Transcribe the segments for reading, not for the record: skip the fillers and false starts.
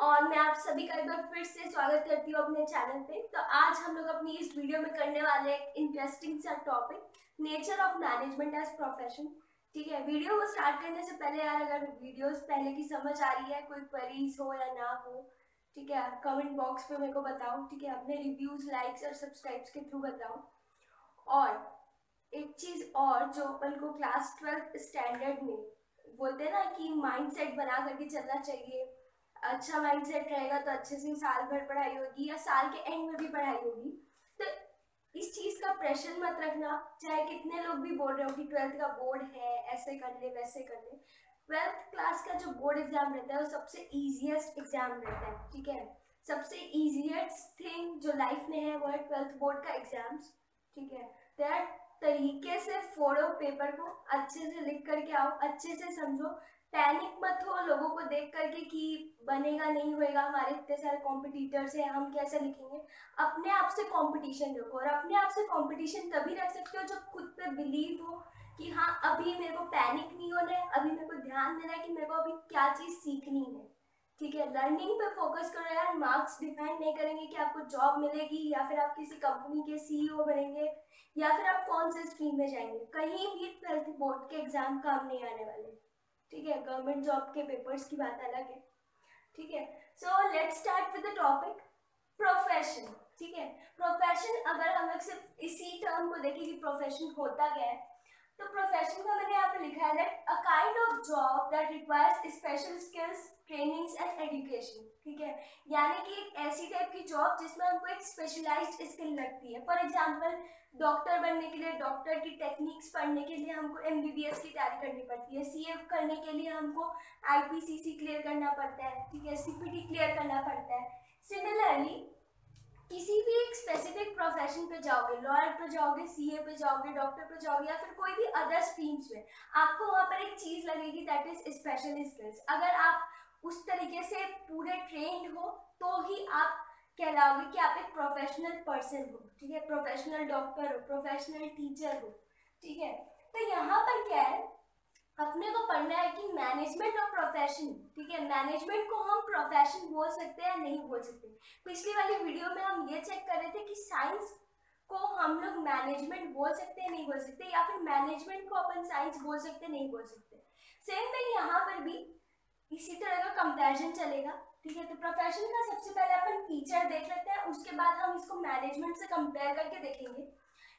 और मैं आप सभी का एक बार फिर से स्वागत करती हूँ अपने चैनल पे। तो आज हम लोग अपनी इस वीडियो में करने वाले एक इंटरेस्टिंग सा topic, nature of management as profession. ठीक है, वीडियो को स्टार्ट करने से पहले यार, अगर वीडियोस पहले की समझ आ रही है, कोई क्वेरीज हो या ना हो, ठीक है, कमेंट बॉक्स पे मेरे को बताओ। ठीक है, अपने रिव्यूज, लाइक्स और सब्सक्राइब्स के थ्रू बताओ। और एक चीज और, जो अपन को क्लास 12th स्टैंडर्ड में बोलते हैं ना कि माइंडसेट बना करके चलना चाहिए। अच्छा माइंडसेट रहेगा तो अच्छे से साल भर पढ़ाई होगी या साल के एंड में भी पढ़ाई होगी। तो इस चीज का प्रेशर मत रखना, चाहे कितने लोग भी बोल रहे हो कि 12th का बोर्ड है, ऐसे कर ले वैसे कर ले। 12th क्लास का जो बोर्ड एग्जाम रहता है वो सबसे इजिएस्ट एग्जाम रहता है। ठीक है, सबसे इजिएस्ट थिंग जो लाइफ में है वो है 12th बोर्ड का एग्जाम्स। ठीक है, तो तरीके से फोड़ो पेपर को, अच्छे से लिख करके आओ, अच्छे से समझो। पैनिक मत हो लोगों को देख करके कि बनेगा नहीं होएगा, हमारे इतने सारे कॉम्पिटिटर्स हैं, हम कैसे लिखेंगे। अपने आप से कंपटीशन रखो, और अपने आप से कंपटीशन तभी रख सकते हो जब खुद पे बिलीव हो कि हाँ अभी मेरे को पैनिक नहीं होना है, अभी मेरे को ध्यान देना है कि मेरे को अभी क्या चीज़ सीखनी है। ठीक है, लर्निंग पे फोकस करो यार। मार्क्स डिफाइन नहीं करेंगे कि आपको जॉब मिलेगी या फिर आप किसी कंपनी के सीईओ बनेंगे या फिर आप कौन से स्ट्रीम में जाएंगे। कहीं भी 12th बोर्ड के एग्जाम काम नहीं आने वाले। ठीक है, गवर्नमेंट जॉब के पेपर्स की बात अलग है। ठीक है, so let's start with the topic profession. ठीक है, प्रोफेशन अगर हम लोग सिर्फ इसी टर्म को देखें कि प्रोफेशन होता क्या है, तो प्रोफेशन का मैंने यहाँ पे लिखा है that a kind of job that requires special skills, trainings and education. ठीक है, यानी कि एक ऐसी टाइप की जॉब जिसमें हमको एक स्पेशलाइज्ड स्किल लगती है। फॉर एग्जांपल, डॉक्टर बनने के लिए डॉक्टर की टेक्निक्स पढ़ने के लिए हमको एमबीबीएस की तैयारी करनी पड़ती है। सीए करने के लिए हमको आईपीसीसी क्लियर करना पड़ता है। ठीक है, सीपीटी क्लियर करना पड़ता है। सिमिलरली किसी भी एक स्पेसिफिक प्रोफेशन पे जाओगे, लॉयर पे जाओगे, सीए पे जाओगे, डॉक्टर पे जाओगे या फिर कोई भी अदर स्ट्रीम्स में, आपको वहां पर एक चीज लगेगी दैट इज स्पेशल स्किल्स। अगर आप उस तरीके से पूरे ट्रेंड हो तो ही आप कहलाओगे कि आप एक प्रोफेशनल पर्सन हो। ठीक है, प्रोफेशनल डॉक्टर हो, प्रोफेशनल टीचर हो। ठीक है, तो यहाँ पर क्या है, अपने को पढ़ना है कि मैनेजमेंट ऑफ प्रोफेशन। ठीक है, मैनेजमेंट को हम प्रोफेशन बोल सकते हैं या नहीं बोल सकते। पिछली वाली वीडियो में हम ये चेक कर रहे थे कि साइंस को हम लोग मैनेजमेंट बोल सकते हैं नहीं बोल सकते, या फिर मैनेजमेंट को अपन साइंस बोल सकते नहीं बोल सकते। सेम थिंग यहाँ पर भी इसी तरह का कंपैरिजन चलेगा। ठीक है, तो प्रोफेशन का सबसे पहले अपन फीचर देख लेते हैं, उसके बाद हम इसको मैनेजमेंट से कंपेयर करके देखेंगे।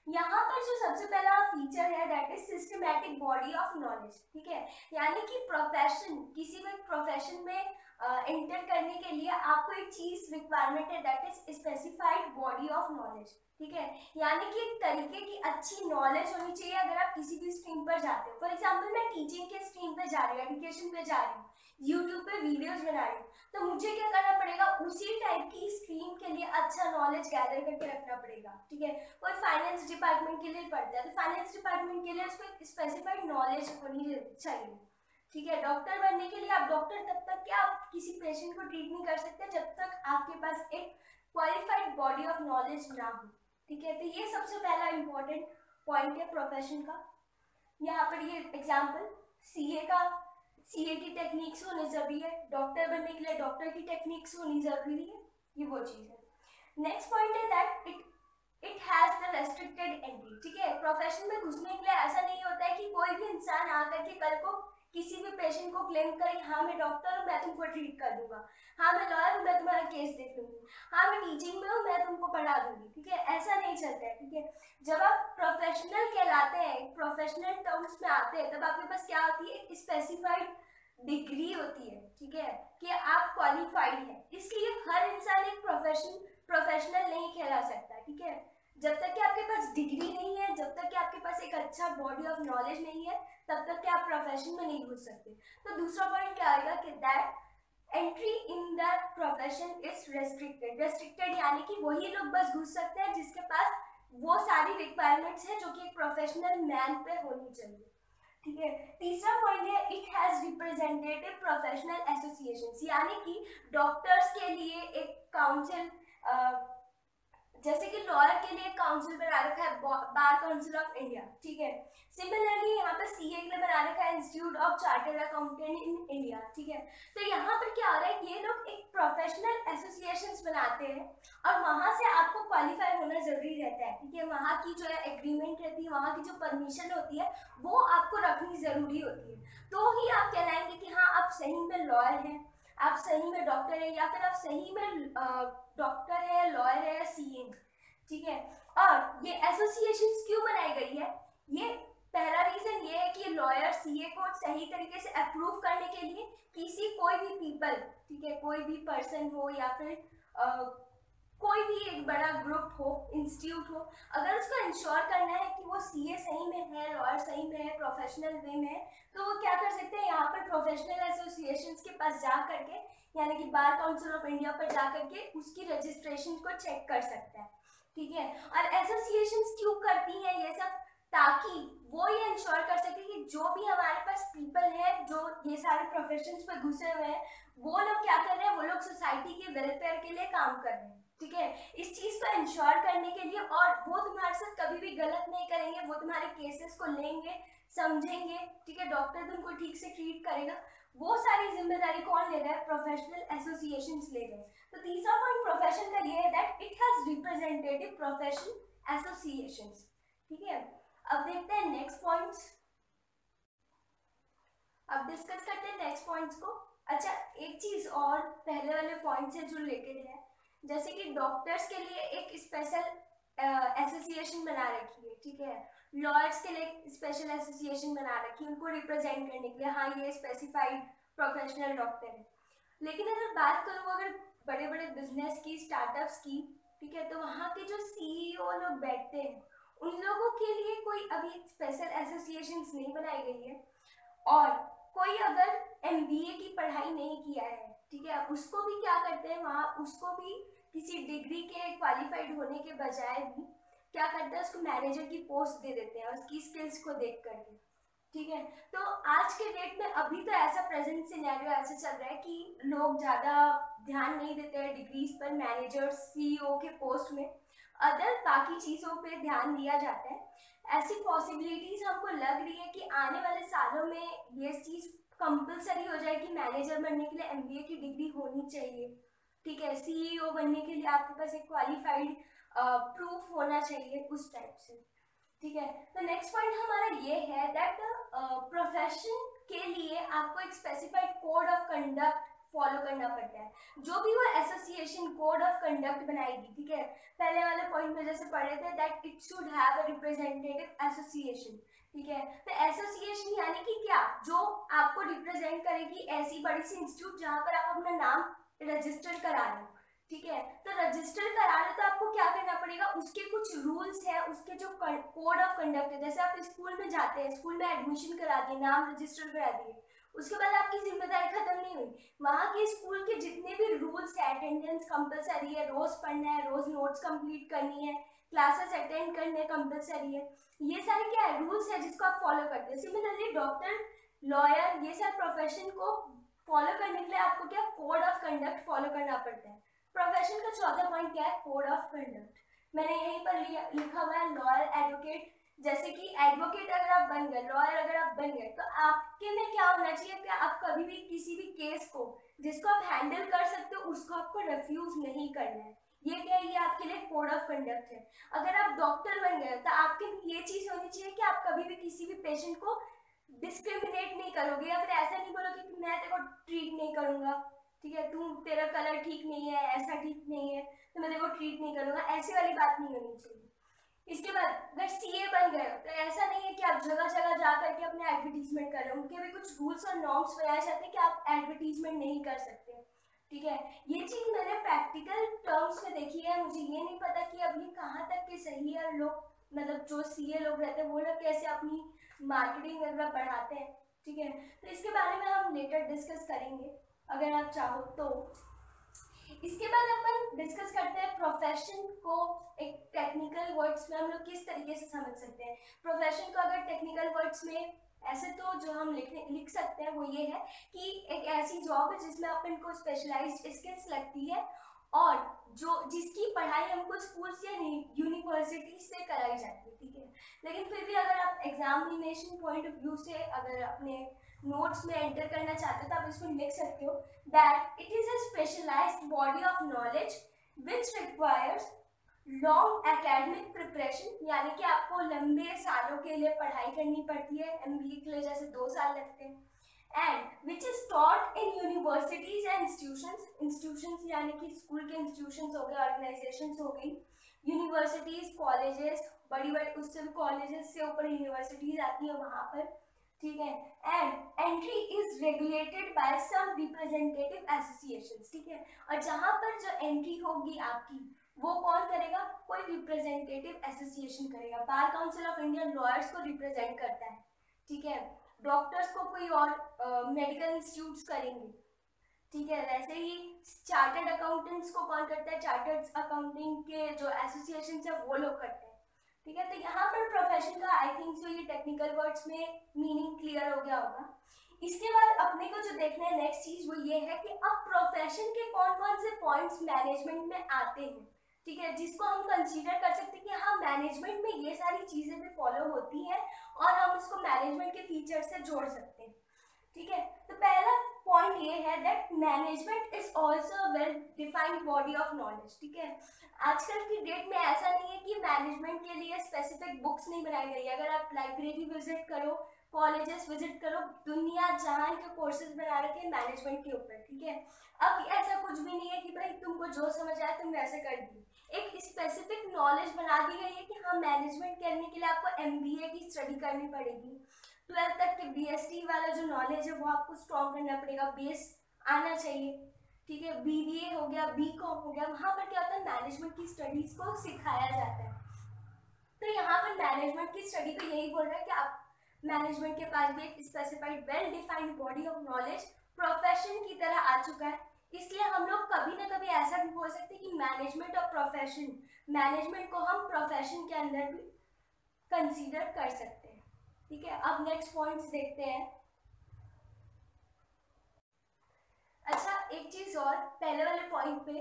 यहाँ पर जो सबसे पहला फीचर है that is systematic body of knowledge. ठीक है, यानी कि प्रोफेशन, किसी भी प्रोफेशन में एंटर करने के लिए आपको एक चीज रिक्वायरमेंट है that is specified body of knowledge. ठीक है, यानी कि एक तरीके की अच्छी नॉलेज होनी चाहिए अगर आप किसी भी स्ट्रीम पर जाते हो। फॉर एग्जाम्पल, मैं टीचिंग के स्ट्रीम पे जा रही हूँ, एजुकेशन पे जा रही हूँ, यूट्यूब पे वीडियोस बना रही हूँ, तो मुझे क्या करना पड़ेगा, उसी टाइप की स्ट्रीम के लिए अच्छा नॉलेज गैदर करके रखना पड़ेगा। ठीक है, कोई फाइनेंस डिपार्टमेंट के लिए पढ़ता है तो फाइनेंस डिपार्टमेंट के लिए उसको एक स्पेसिफाइड नॉलेज होनी चाहिए। ठीक है, डॉक्टर बनने के लिए आप डॉक्टर तब तक क्या आप किसी पेशेंट को ट्रीट नहीं कर सकते जब तक आपके पास एक क्वालिफाइड बॉडी ऑफ नॉलेज ना हो। ठीक है, तो ये सबसे पहला इंपॉर्टेंट पॉइंट है प्रोफेशन का। यहाँ पर ये एग्जाम्पल सीए का, सीए की टेक्निक्स होनी जरूरी है, डॉक्टर बनने के लिए डॉक्टर की टेक्निक्स होनी जरूरी है, ये वो चीज है। नेक्स्ट पॉइंट है that it has the restricted entry. ठीक है, प्रोफेशन में घुसने के लिए ऐसा नहीं होता है कि कोई भी इंसान आकर के कल को किसी भी पेशेंट को क्लेम करे, हाँ मैं डॉक्टर हूँ, मैं तुमको ट्रीट कर दूंगा, हाँ मैं लॉयर हूँ, मैं तुम्हारा केस देख लूंगी, हाँ मैं टीचिंग में हूँ, मैं तुमको पढ़ा दूंगी। ठीक है, ऐसा नहीं चलता है। ठीक है, जब आप प्रोफेशनल कहलाते हैं, प्रोफेशनल टर्म्स में आते हैं, तब आपके पास क्या होती है, स्पेसिफाइड डिग्री होती है। ठीक है, कि आप क्वालिफाइड हैं, इसलिए हर इंसान एक प्रोफेशनल नहीं कहला सकता। ठीक है, जब तक कि आपके पास डिग्री नहीं है, जब तक कि आपके पास एक अच्छा बॉडी ऑफ नॉलेज नहीं है, तब तक कि आप प्रोफेशन में नहीं घुस सकते। तो दूसरा पॉइंट क्या आएगा कि that entry in the profession is restricted. Restricted यानी कि वही लोग बस घुस सकते हैं जिसके पास वो सारी रिक्वायरमेंट्स है जो कि एक प्रोफेशनल मैन पे होनी चाहिए। ठीक है, तीसरा पॉइंट है it has representative professional associations, यानी कि डॉक्टर्स के लिए एक काउंसिल, जैसे कि लॉयर के लिए काउंसिल बना रखा है बार काउंसिल ऑफ इंडिया। ठीक है, सिमिलरली यहाँ पर सीए के लिए बना रखा है institute of chartered accountant in India. ठीक है, तो यहाँ पर क्या हो रहा है, ये लोग एक प्रोफेशनल एसोसिएशंस बनाते हैं और वहाँ से आपको क्वालिफाई होना जरूरी रहता है, ठीक है। वहाँ की जो है एग्रीमेंट रहती है, वहाँ की जो परमिशन होती है वो आपको रखनी जरूरी होती है, तो ही आप कहलाएंगे कि हाँ आप सही में लॉयर हैं, आप सही में डॉक्टर है, या फिर आप सही में डॉक्टर है, लॉयर है या सीए, ठीक है। और ये एसोसिएशंस क्यों बनाई गई है, ये पहला रीजन ये है कि लॉयर सीए को सही तरीके से अप्रूव करने के लिए किसी कोई भी पीपल, ठीक है, कोई भी पर्सन हो या फिर कोई भी एक बड़ा ग्रुप हो, इंस्टीट्यूट हो, अगर उसको इंश्योर करना है कि वो सीए सही में है, लॉयर सही में है, प्रोफेशनल वे में है, तो वो क्या कर सकते हैं, यहाँ पर प्रोफेशनल एसोसिएशंस के पास जा करके, यानी कि बार काउंसिल ऑफ इंडिया पर जा करके उसकी रजिस्ट्रेशन को चेक कर सकते हैं, ठीक है। और एसोसिएशंस क्यों करती हैं ये सब, ताकि वो ये इंश्योर कर सके कि जो भी हमारे पास पीपल है जो ये सारे प्रोफेशंस पे घुसे हुए हैं, वो लोग क्या कर रहे हैं, वो लोग सोसाइटी के वेलफेयर के लिए काम कर रहे हैं, ठीक है। इस चीज को इंश्योर करने के लिए, और वो तुम्हारे साथ कभी भी गलत नहीं करेंगे, वो तुम्हारे केसेस को लेंगे, समझेंगे, ठीक है, डॉक्टर तुमको ठीक से ट्रीट करेगा, वो सारी जिम्मेदारी कौन ले रहा है, प्रोफेशनल एसोसिएशंस ले रहे हैं। तो तीसरा पॉइंट प्रोफेशन का ये है that it has representative profession associations, ठीक है। अब देखते हैं नेक्स्ट पॉइंट्स, अब डिस्कस करते हैं नेक्स्ट पॉइंट्स को। अच्छा, एक चीज और पहले वाले पॉइंट से जो रिलेटेड है, जैसे कि डॉक्टर्स के लिए एक स्पेशल एसोसिएशन बना रखी है, ठीक है, लॉयर्स के लिए स्पेशल एसोसिएशन बना रखी है उनको रिप्रेजेंट करने के लिए, हाँ ये स्पेसिफाइड प्रोफेशनल डॉक्टर है। लेकिन अगर बात करूँ अगर बड़े बड़े बिजनेस की, स्टार्टअप्स की, ठीक है, तो वहाँ के जो सीईओ लोग बैठते हैं उन लोगों के लिए कोई अभी स्पेशल एसोसिएशंस नहीं बनाई गई है। और कोई अगर एमबीए की पढ़ाई नहीं किया है, ठीक है, उसको भी क्या करते हैं वहाँ, उसको भी किसी डिग्री के क्वालिफाइड होने के बजाय भी क्या करते हैं, उसको मैनेजर की पोस्ट दे देते हैं उसकी स्किल्स को देख करके, ठीक है। तो आज के डेट में अभी तो ऐसा प्रेजेंट सिनेरियो ऐसे चल रहा है कि लोग ज़्यादा ध्यान नहीं देते हैं डिग्रीज पर, मैनेजर सीईओ के पोस्ट में, अदर बाकी चीज़ों पे ध्यान दिया जाता है। ऐसी पॉसिबिलिटीज हमको लग रही है कि आने वाले सालों में ये चीज़ कंपलसरी हो जाए कि मैनेजर बनने के लिए एमबीए की डिग्री होनी चाहिए, ठीक है, सीईओ बनने के लिए आपके पास एक क्वालिफाइड प्रूफ होना चाहिए, उस टाइप से, ठीक है। तो नेक्स्ट पॉइंट हमारा ये है दैट प्रोफेशन के लिए आपको एक specified code of conduct follow करना पड़ता है, जो भी वो एसोसिएशन कोड ऑफ कंडक्ट बनाएगी, ठीक है। पहले वाले पॉइंट में जैसे पढ़े थे that it should have a representative association, ठीक है। तो एसोसिएशन यानी कि क्या, जो आपको रिप्रेजेंट करेगी ऐसी बड़ी सी इंस्टीट्यूट जहाँ पर आप अपना नाम रजिस्टर करा लें, ठीक है। तो रजिस्टर कराने तो आपको क्या करना पड़ेगा, उसके कुछ रूल्स है, उसके जो कोड ऑफ कंडक्ट है, जैसे आप स्कूल में जाते हैं, स्कूल में एडमिशन करा दिए, नाम रजिस्टर करा दिए, उसके बाद आपकी जिम्मेदारी खत्म नहीं हुई, वहाँ के स्कूल के जितने भी रूल्स है, अटेंडेंस कंपलसरी है, रोज पढ़ना है, रोज नोट्स कंप्लीट करनी है, क्लासेस अटेंड करने कंपलसरी है, ये सारे क्या है, रूल्स है जिसको आप फॉलो करते हैं। सिमिलरली डॉक्टर, लॉयर, ये सारे प्रोफेशन को फॉलो करने के लिए आपको क्या, कोड ऑफ कंडक्ट फॉलो करना पड़ता है। प्रोफेशन का चौथा पॉइंट क्या है, कोड ऑफ कंडक्ट, मैंने यहीं पर लिखा हुआ है, लॉयर, एडवोकेट, जैसे कि एडवोकेट अगर आप बन गए, लॉयर अगर आप बन गए, तो आपके में क्या होना चाहिए कि आप कभी भी किसी भी केस को जिसको आप हैंडल कर सकते हो उसको आपको रिफ्यूज नहीं करना है, ये क्या है, ये आपके लिए कोड ऑफ कंडक्ट है। अगर आप डॉक्टर बन गए तो आपके ये चीज होनी चाहिए कि आप कभी भी किसी भी पेशेंट को डिस्क्रिमिनेट नहीं करोगे, या फिर ऐसा नहीं बोलोगे कि मैं तेरे को ट्रीट नहीं करूंगा, ठीक है, तू, तेरा कलर ठीक नहीं है, ऐसा ठीक नहीं है, तो मैं तेरे को ट्रीट नहीं करूंगा, ऐसी वाली बात नहीं होनी चाहिए। इसके बाद अगर सीए बन गए तो ऐसा नहीं है कि आप जगह जगह जा करके अपने एडवर्टीजमेंट कर रहे हो, उनके भी कुछ रूल्स और नॉर्म्स बनाए जाते हैं कि आप एडवर्टीजमेंट नहीं कर सकते, ठीक है। ये चीज मैंने प्रैक्टिकल टर्म्स में देखी है, मुझे ये नहीं पता कि अब ये कहाँ तक के सही है, लोग मतलब जो सीए लोग रहते हैं वो लोग कैसे अपनी मार्केटिंग वगैरह बढ़ाते हैं, ठीक है। तो इसके बारे में हम लेटर डिस्कस करेंगे अगर आप चाहो तो। इसके बाद अपन डिस्कस करते हैं प्रोफेशन को एक टेक्निकल वर्ड्स में हम लोग किस तरीके से समझ सकते हैं। प्रोफेशन को अगर टेक्निकल वर्ड्स में ऐसे तो जो हम लिख सकते हैं वो ये है कि एक ऐसी जॉब है जिसमें अपन को स्पेशलाइज्ड स्किल्स लगती है और जो जिसकी पढ़ाई हमको स्कूल या यूनिवर्सिटी से कराई जाती है, ठीक है। लेकिन फिर भी अगर आप एग्जामिनेशन पॉइंट ऑफ व्यू से अगर अपने नोट्स में एंटर करना चाहते हो तो आप इसको लिख सकते हो that it is a specialised body of knowledge which requires long academic preparation, यानी कि आपको लंबे सालों के लिए पढ़ाई करनी पड़ती है, एमबीए के लिए जैसे 2 साल लगते हैं, and which is taught in universities and institutions यानी कि स्कूल के इंस्टीट्यूशंस हो गए, ऑर्गेनाइजेशंस हो गई, यूनिवर्सिटीज, कॉलेजेस, बड़ी बड़ी उससे भी कॉलेजेस से ऊपर यूनिवर्सिटीज आती है वहाँ पर, ठीक है। And entry is regulated by some representative associations, ठीक है। और जहाँ पर जो एंट्री होगी आपकी वो कौन करेगा, कोई रिप्रेजेंटेटिव एसोसिएशन करेगा। Bar council of India lawyers को रिप्रेजेंट करता है, ठीक है। डॉक्टर्स को कोई और मेडिकल इंस्टीट्यूट्स करेंगे, ठीक है। वैसे ही चार्टर्ड अकाउंटेंट्स को कौन करता है, चार्टर्ड अकाउंटिंग के जो एसोसिएशन है वो लोग करते हैं, ठीक है। तो यहाँ पर प्रोफेशन का आई थिंक सो ये टेक्निकल वर्ड्स में मीनिंग क्लियर हो गया होगा। इसके बाद अपने को जो देखना है नेक्स्ट चीज वो ये है कि अब प्रोफेशन के कौन कौन से पॉइंट्स मैनेजमेंट में आते हैं, ठीक है, जिसको हम कंसीडर कर सकते हैं कि हाँ मैनेजमेंट में ये सारी चीजें भी फॉलो होती हैं और हम इसको मैनेजमेंट के फीचर से जोड़ सकते हैं, ठीक है। तो पहला पॉइंट ये है that management is also well defined body of knowledge, ठीक है। आजकल की डेट में ऐसा नहीं है कि मैनेजमेंट के लिए स्पेसिफिक बुक्स नहीं बनाई गई। अगर आप लाइब्रेरी विजिट करो, कॉलेजेस विजिट करो, दुनिया जहान के कोर्सेज बना रखे हैं मैनेजमेंट के ऊपर, ठीक है। अब ऐसा कुछ भी नहीं है कि भाई तुमको जो समझ आए तुम वैसे कर दी, एक स्पेसिफिक नॉलेज बना दी गई है कि हाँ मैनेजमेंट करने के लिए आपको एमबीए की स्टडी करनी पड़ेगी, 12th तक के बीएसटी वाला जो नॉलेज है वो आपको स्ट्रॉन्ग करना पड़ेगा, बेस आना चाहिए, ठीक है। बीबीए हो गया, बीकॉम हो गया, वहाँ पर क्या होता है मैनेजमेंट की स्टडीज को सिखाया जाता है। तो यहाँ पर मैनेजमेंट की स्टडी पे यही बोल रहा है कि आप मैनेजमेंट के पास भी एक specified well defined body of knowledge profession की तरह आ चुका है। इसलिए हम लोग कभी ना कभी ऐसा भी बोल सकते हैं कि मैनेजमेंट और प्रोफेशन, मैनेजमेंट को हम प्रोफेशन के अंदर भी कंसीडर कर सकते हैं, ठीक है। अब नेक्स्ट पॉइंट्स देखते हैं। अच्छा एक चीज और, पहले वाले पॉइंट पे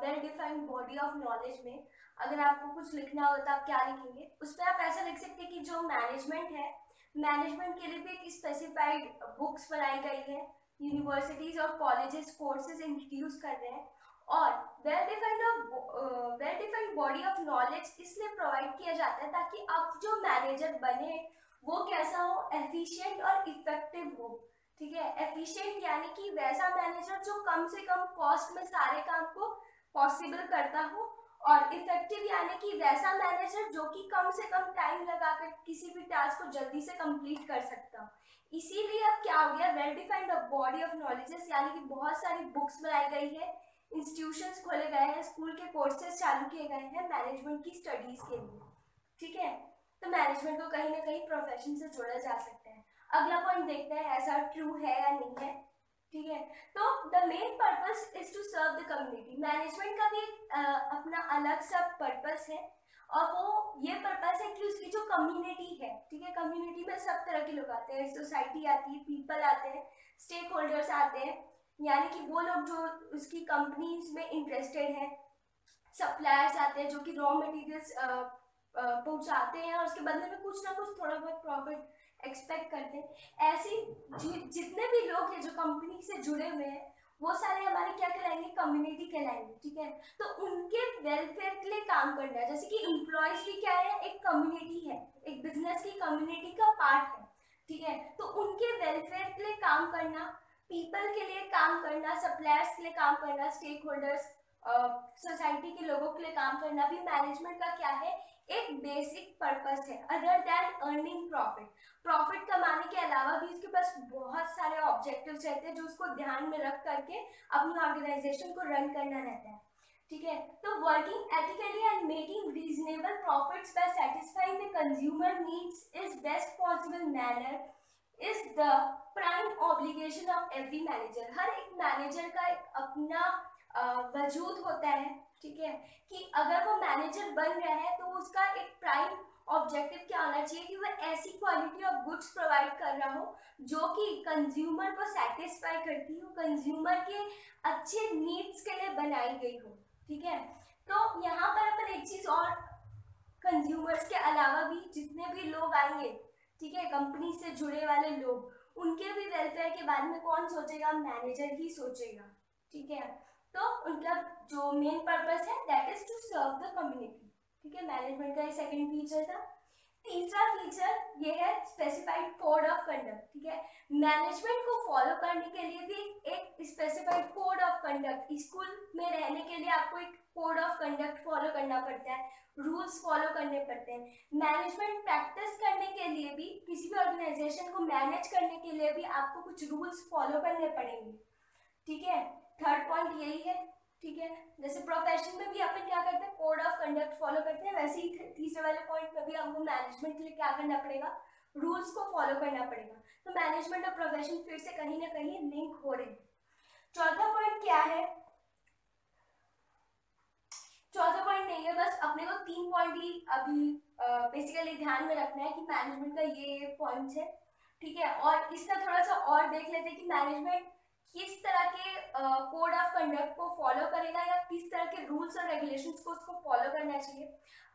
well defined body of knowledge में अगर आपको कुछ लिखना हो तो आप क्या लिखेंगे, उस पर आप ऐसा लिख सकते हैं कि जो मैनेजमेंट है, मैनेजमेंट के लिए भी एक स्पेसिफाइड बुक्स बनाई गई है, यूनिवर्सिटीज और कॉलेजेस कोर्सेज इंट्रोड्यूस कर रहे हैं, और well defined body of knowledge इसलिए प्रोवाइड किया जाता है ताकि अब जो मैनेजर बने वो कैसा हो, एफिशिएंट और इफेक्टिव हो, ठीक है। एफिशिएंट यानी कि वैसा मैनेजर जो कम से कम कॉस्ट में सारे काम को पॉसिबल करता हो, और इफेक्टिव यानी कि वैसा मैनेजर जो कि कम से कम टाइम लगाकर किसी भी टास्क को जल्दी से कंप्लीट कर सकता हो। इसीलिए अब क्या हो गया, well defined body of knowledges यानी कि बहुत सारी बुक्स बनाई गई है, इंस्टीट्यूशंस खोले गए हैं, स्कूल के कोर्सेज चालू किए गए हैं मैनेजमेंट की स्टडीज के लिए, ठीक है। तो मैनेजमेंट को कहीं ना कहीं प्रोफेशन से जोड़ा जा सकता है। अगला पॉइंट देखते हैं ऐसा ट्रू है या नहीं है, ठीक है। तो the main purpose is to serve the community, management का भी अपना अलग सा पर्पस है, और वो ये पर्पस है कि उसकी जो कम्युनिटी है, ठीक है, कम्युनिटी में सब तरह के लोग आते हैं, सोसाइटी आती है, पीपल आते हैं, स्टेक होल्डर्स आते हैं, यानी कि वो लोग जो उसकी कंपनीज में इंटरेस्टेड हैं, सप्लायर्स आते हैं जो कि रॉ मटेरियल्स पहुंचाते हैं और उसके बदले में कुछ ना कुछ थोड़ा बहुत प्रॉफिट एक्सपेक्ट करते हैं। ऐसे जितने भी लोग हैं जो कंपनी से जुड़े हुए हैं वो सारे हमारे क्या कहलाएंगे, कम्युनिटी कहलाएंगे, ठीक है। तो उनके वेलफेयर के लिए काम करना है, जैसे कि एम्प्लॉयज भी क्या है, एक कम्युनिटी है, एक बिजनेस की कम्युनिटी का पार्ट है, ठीक है। तो उनके वेलफेयर के लिए काम करना, पीपल के लिए काम करना, सप्लायर्स के लिए काम करना, स्टेक होल्डर्स सोसाइटी के लोगों के लिए काम करना भी मैनेजमेंट का क्या है, एक बेसिक पर्पस है, other than earning profit. Profit कमाने के अलावा भी उसके पास बहुत सारे ऑब्जेक्टिव्स रहते हैं जो उसको ध्यान में रख करके अपनी ऑर्गेनाइजेशन को रन करना रहता है, ठीक है। तो working ethically and making reasonable profits by satisfying the consumer needs is best possible manner is the prime obligation of every manager. हर एक मैनेजर का एक अपना वजूद होता है, ठीक है, कि अगर वो मैनेजर बन रहा है तो उसका एक प्राइम ऑब्जेक्टिव क्या होना चाहिए कि वह ऐसी क्वालिटी ऑफ गुड्स प्रोवाइड कर रहा हो जो कि कंज्यूमर को सेटिस्फाई करती हो, कंज्यूमर के अच्छे नीड्स के लिए बनाई गई हो, ठीक है। तो यहाँ पर अपन एक चीज और, कंज्यूमर्स के अलावा भी जितने भी लोग आएंगे, ठीक है, कंपनी से जुड़े वाले लोग, उनके भी वेलफेयर के बारे में कौन सोचेगा? मैनेजर ही सोचेगा। ठीक है, तो उनका जो मेन पर्पस है that is to serve the community. ठीक है, मैनेजमेंट का ये सेकंड फीचर था। तीसरा फीचर ये है स्पेसिफाइड कोड ऑफ कंडक्ट। ठीक है, मैनेजमेंट को फॉलो करने के लिए भी एक specified code of conduct, school में रहने के लिए आपको एक कोड ऑफ कंडक्ट फॉलो करना पड़ता है, रूल्स फॉलो करने पड़ते हैं। मैनेजमेंट प्रैक्टिस करने के लिए भी, किसी भी ऑर्गेनाइजेशन को मैनेज करने के लिए भी आपको कुछ रूल्स फॉलो करने पड़ेंगे। ठीक है, थर्ड पॉइंट यही है। ठीक है, जैसे प्रोफेशन में भी अपन क्या करते हैं? कोड ऑफ कंडक्ट फॉलो करते हैं, वैसे ही तीसरे वाले पॉइंट में भी हमको मैनेजमेंट के लिए क्या करना पड़ेगा? रूल्स को फॉलो करना पड़ेगा। तो मैनेजमेंट और प्रोफेशन फिर से कहीं ना कहीं लिंक हो रहे हैं। चौथा पॉइंट क्या है? चौथा पॉइंट नहीं है, बस अपने को 3 पॉइंट ही अभी बेसिकली ध्यान में रखना है कि मैनेजमेंट का ये पॉइंट है। ठीक है, और इसका थोड़ा सा और देख लेते हैं कि मैनेजमेंट किस तरह के कोड ऑफ कंडक्ट को फॉलो करेगा या किस तरह के रूल्स और रेगुलेशंस को उसको फॉलो करना चाहिए।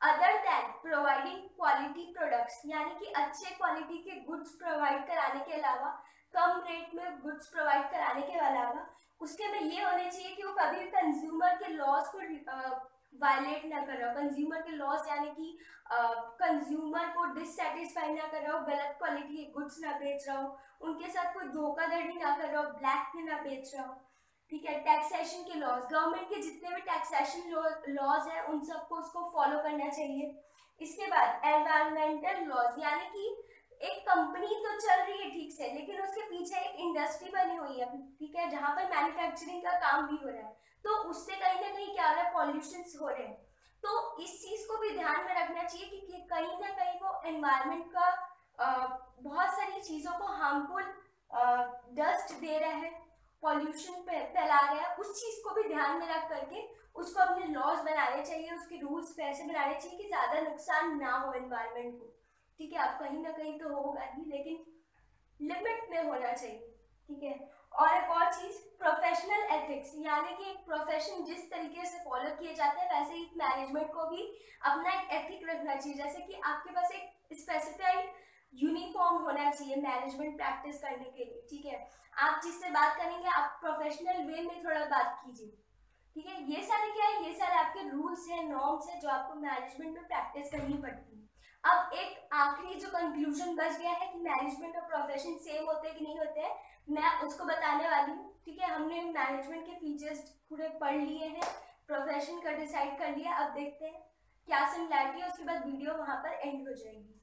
Other than providing quality products, यानी कि अच्छे क्वालिटी के गुड्स प्रोवाइड कराने के अलावा, कम रेट में गुड्स प्रोवाइड कराने के अलावा, उसके में ये होने चाहिए कि वो कभी भी कंज्यूमर के लॉस को वायलेट ना कर रहा हो। कंज्यूमर के लॉस यानी कि कंज्यूमर को डिससेटिस्फाई ना कर रहा हो, गलत क्वालिटी के गुड्स ना बेच रहा हो, उनके साथ कोई धोखाधड़ी ना कर रहा हो, ब्लैक में ना बेच रहा हो। ठीक है, टैक्सेशन के लॉज, गवर्नमेंट के जितने भी टैक्सेशन लॉज है उन सबको उसको फॉलो करना चाहिए। इसके बाद एनवायरमेंटल लॉज, यानी कि एक कंपनी तो चल रही है ठीक से, लेकिन उसके पीछे एक इंडस्ट्री बनी हुई है, ठीक है, जहां पर मैन्युफैक्चरिंग का काम भी हो रहा है, तो उससे कहीं ना कहीं क्या हो रहा है? पॉल्यूशन हो रहे हैं। तो इस चीज को भी ध्यान में रखना चाहिए कि कहीं ना कहीं वो एनवायरमेंट का बहुत सारी चीजों को हार्मफुल डस्ट दे रहा है, पॉल्यूशन फैला रहा है, उस चीज को भी ध्यान में रख करके उसको अपने लॉज बनाने चाहिए, उसके रूल्स वैसे बनाने चाहिए कि ज्यादा नुकसान ना हो एनवायरमेंट को। ठीक है, अब कहीं ना कहीं तो होगा ही, लेकिन लिमिट में होना चाहिए। ठीक है, और एक और चीज, प्रोफेशनल एथिक्स, यानी कि एक प्रोफेशन जिस तरीके से फॉलो किए जाते हैं वैसे ही मैनेजमेंट को भी अपना एक एथिक रखना चाहिए। जैसे कि आपके पास एक स्पेसिफाइड यूनिफॉर्म होना चाहिए मैनेजमेंट प्रैक्टिस करने के लिए। ठीक है, आप जिससे बात करेंगे आप प्रोफेशनल वे में थोड़ा बात कीजिए। ठीक है, ये सारे क्या है? ये सारे आपके रूल्स हैं, नॉर्म्स हैं जो आपको मैनेजमेंट में प्रैक्टिस करनी पड़ती है। अब एक आखिरी जो कंक्लूजन बच गया है कि मैनेजमेंट और प्रोफेशन सेम होते हैं कि नहीं होते हैं, मैं उसको बताने वाली हूँ। ठीक है, हमने मैनेजमेंट के फीचर्स पूरे पढ़ लिए हैं, प्रोफेशन का डिसाइड कर लिया, अब देखते हैं क्या सिमिलैरिटी है, उसके बाद वीडियो वहां पर एंड हो जाएगी।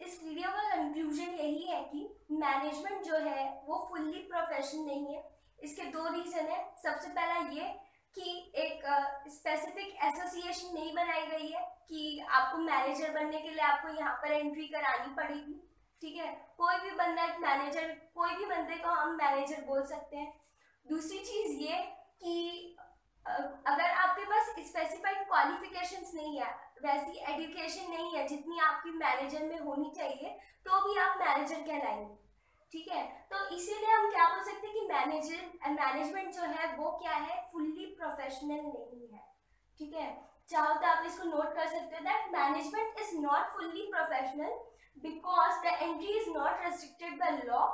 इस वीडियो का कंक्लूजन यही है कि मैनेजमेंट जो है वो फुल्ली प्रोफेशन नहीं है। इसके दो रीजन है। सबसे पहला ये कि एक स्पेसिफिक एसोसिएशन नहीं बनाई गई है कि आपको मैनेजर बनने के लिए आपको यहाँ पर एंट्री करानी पड़ेगी। ठीक है, कोई भी बंदा एक मैनेजर, कोई भी बंदे को हम मैनेजर बोल सकते हैं। दूसरी चीज ये कि अगर आपके पास स्पेसिफाइड क्वालिफिकेशंस नहीं है, वैसी एजुकेशन नहीं है जितनी आपकी मैनेजर में होनी चाहिए, तो भी आप मैनेजर कहलाएंगे। ठीक है, तो इसीलिए हम क्या बोल सकते हैं कि मैनेजमेंट जो है वो क्या है? फुल्ली प्रोफेशनल नहीं है। ठीक है, चाहो तो आप इसको नोट कर सकते हो that management is not fully professional because the entry is not restricted by law.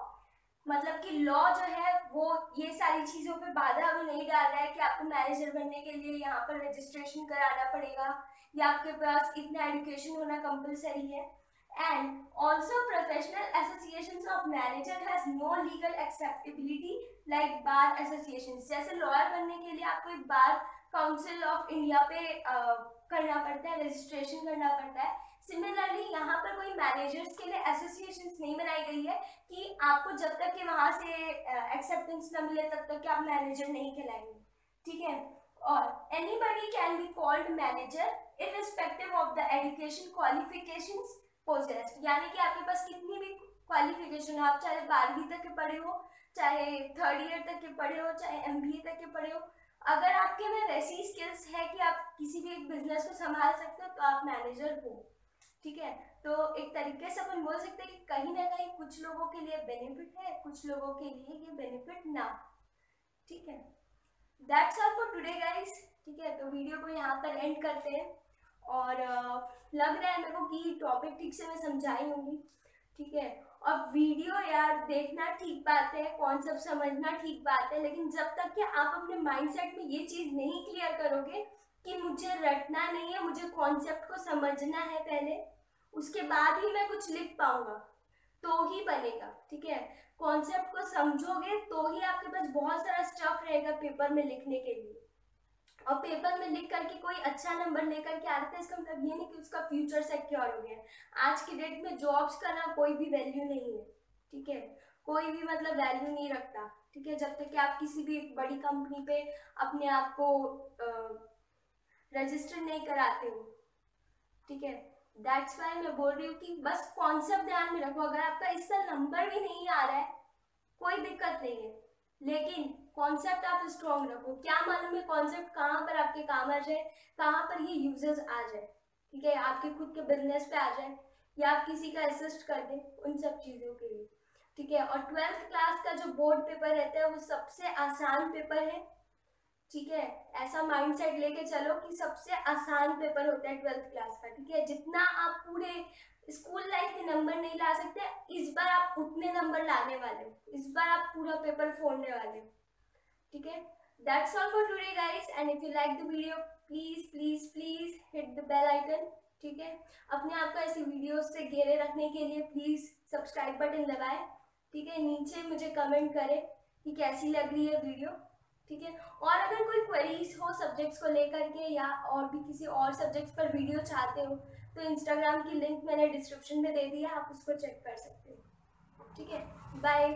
मतलब कि लॉ जो है वो ये सारी चीजों पे बाधा हमें नहीं डाल रहा है कि आपको मैनेजर बनने के लिए यहाँ पर रजिस्ट्रेशन कराना पड़ेगा या आपके पास इतना एजुकेशन होना कंपलसरी है। And also professional associations of manager has no legal acceptability like bar association. जैसे लॉयर बनने के लिए आपको एक बार काउंसिल ऑफ इंडिया पे करना पड़ता है, रजिस्ट्रेशन करना पड़ता है। सिमिलरली यहाँ पर कोई मैनेजर्स के लिए एसोसिएशंस नहीं बनाई गई है कि आपको जब तक कि वहां से एक्सेप्टेंस न मिले तब तक कि आप मैनेजर नहीं कहलाएंगे। ठीक है, और anybody can be called manager irrespective of the education qualifications possessed. यानी कि आपके पास कितनी भी क्वालिफिकेशन हो, आप चाहे 12वीं तक के पढ़े हो, चाहे 3rd ईयर तक के पढ़े हो, चाहे MBA तक के पढ़े हो, अगर आपके में वैसी स्किल्स है कि आप किसी भी एक बिजनेस को संभाल सकते हो तो आप मैनेजर हो। ठीक है, तो एक तरीके से अपन बोल सकते हैं कि कहीं ना कहीं कुछ लोगों के लिए बेनिफिट है, कुछ लोगों के लिए ये बेनिफिट ना। ठीक है, that's all for today guys. ठीक है, तो वीडियो को यहाँ पर एंड करते हैं। और लग रहा है मेरे को कि टॉपिक ठीक से मैं समझाई होंगी। ठीक है, और वीडियो यार देखना ठीक बात है, कॉन्सेप्ट समझना ठीक बात है, लेकिन जब तक कि आप अपने माइंडसेट में ये चीज़ नहीं क्लियर करोगे कि मुझे रटना नहीं है, मुझे कॉन्सेप्ट को समझना है पहले, उसके बाद ही मैं कुछ लिख पाऊंगा, तो ही बनेगा। ठीक है, कॉन्सेप्ट को समझोगे तो ही आपके पास बहुत सारा स्टफ रहेगा पेपर में लिखने के लिए। और पेपर में लिख करके कोई अच्छा नंबर लेकर के आ रहा है, इसका मतलब ये नहीं कि उसका फ्यूचर सिक्योर हो गया। आज की डेट में जॉब्स का ना कोई भी वैल्यू नहीं है। ठीक है, कोई भी मतलब वैल्यू नहीं रखता। ठीक है, जब तक कि आप किसी भी एक बड़ी कंपनी पे अपने आप को रजिस्टर नहीं कराते हो। ठीक है, दैट्स वाई मैं बोल रही हूँ कि बस कॉन्सेप्ट ध्यान में रखो। अगर आपका इस साल नंबर भी नहीं आ रहा है कोई दिक्कत नहीं है, लेकिन कॉन्सेप्ट आप स्ट्रॉन्ग रखो। क्या मालूम है कॉन्सेप्ट कहाँ पर आपके काम आ जाए, कहाँ पर ये यूजेस आ जाए। ठीक है, आपके खुद के बिजनेस पे आ जाए, या आप किसी का असिस्ट कर दें उन सब चीज़ों के लिए। ठीक है, और 12th क्लास का जो बोर्ड पेपर रहता है वो सबसे आसान पेपर है। ठीक है, ऐसा माइंडसेट लेके चलो कि सबसे आसान पेपर होता है 12th क्लास का। ठीक है, जितना आप पूरे स्कूल लाइफ के नंबर नहीं ला सकते, इस बार आप उतने नंबर लाने वाले हो, इस बार आप पूरा पेपर फोड़ने वाले हो। ठीक है, that's all for today guys, and if you like the video please please please hit the bell icon. ठीक है, अपने आप को ऐसी वीडियोस से घेरे रखने के लिए प्लीज सब्सक्राइब बटन दबाएं। ठीक है, नीचे मुझे कमेंट करें कि कैसी लग रही है वीडियो। ठीक है, और अगर कोई क्वेरीज हो सब्जेक्ट्स को लेकर के, या और भी किसी और सब्जेक्ट्स पर वीडियो चाहते हो, तो इंस्टाग्राम की लिंक मैंने डिस्क्रिप्शन में दे दी है, आप उसको चेक कर सकते हो। ठीक है, बाय।